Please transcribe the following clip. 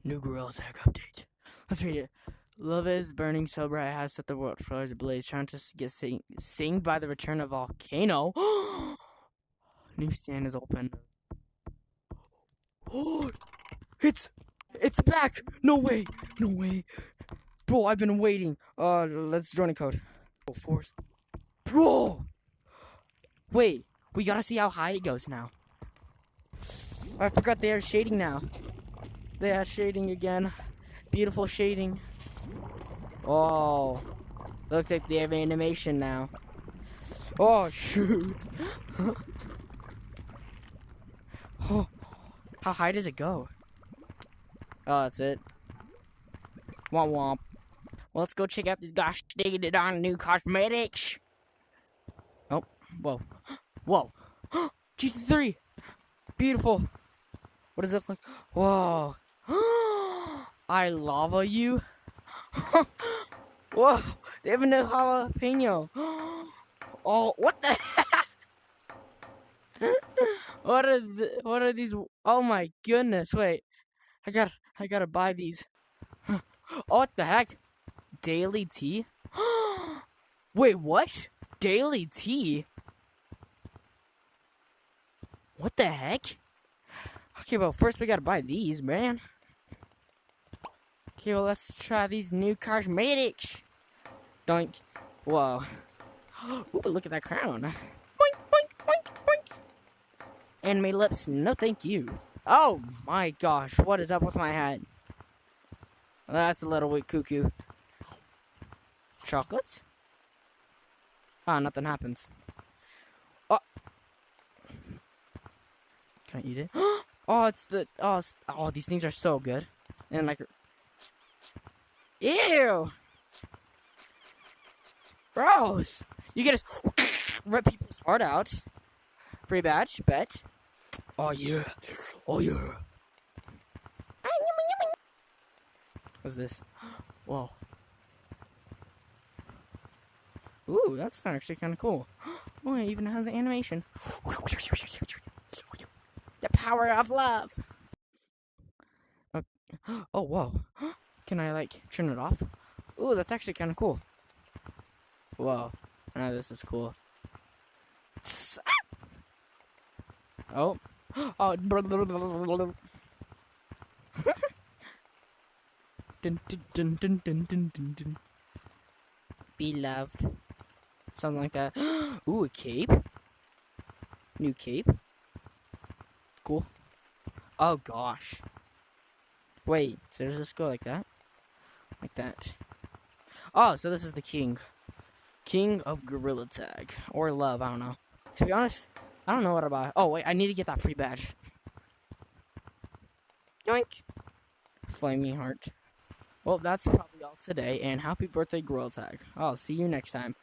New Gorilla Tag update. Let's read it. Love is burning so bright, has set the world flares ablaze, trying to get singed by the return of Volcano. New stand is open. Oh, it's back! No way! No way! Bro, I've been waiting. Let's join a code. Oh, force. Bro! Wait, we gotta see how high it goes now. I forgot they are shading now. They are shading again. Beautiful shading. Oh, looks like they have animation now. Oh, shoot. Oh, how high does it go? Oh, that's it. Womp womp. Well, let's go check out these gosh dang it on new cosmetics. Oh, whoa. Whoa. GT3. Beautiful. What does it look like? Whoa. I lava you. Whoa. They have a new jalapeno. Oh, what the heck? What are these? Oh my goodness. Wait. I gotta buy these. Oh, what the heck? Daily tea? Wait, what? Daily tea? What the heck? Okay, well, first we gotta buy these, man. Okay, well, let's try these new cosmetics. Doink. Whoa. Ooh, look at that crown. Boink, boink, boink, boink. And my lips, no thank you. Oh my gosh, what is up with my head? That's a little bit cuckoo. Chocolates? Ah, nothing happens. Oh. Can I eat it? Oh, oh, these things are so good. And like, ew! Gross! You can just rip people's heart out. Free badge, bet. Oh yeah. Oh yeah. What's this? Whoa. Ooh, that's actually kind of cool. Oh, it even has an animation. The power of love. Oh, whoa. Can I, like, turn it off? Ooh, that's actually kind of cool. Whoa. Now this is cool. Oh. Oh. Dun, dun, dun, dun, dun, dun, dun, dun. Be loved. Something like that. Ooh, a cape. New cape. Cool. Oh, gosh. Wait, so does this go like that? Like that. Oh, so this is the king. King of Gorilla Tag. Or love, I don't know. To be honest, I don't know what about. Oh, wait, I need to get that free badge. Yoink. Flaming heart. Well, that's probably all today, and happy birthday, Gorilla Tag. I'll see you next time.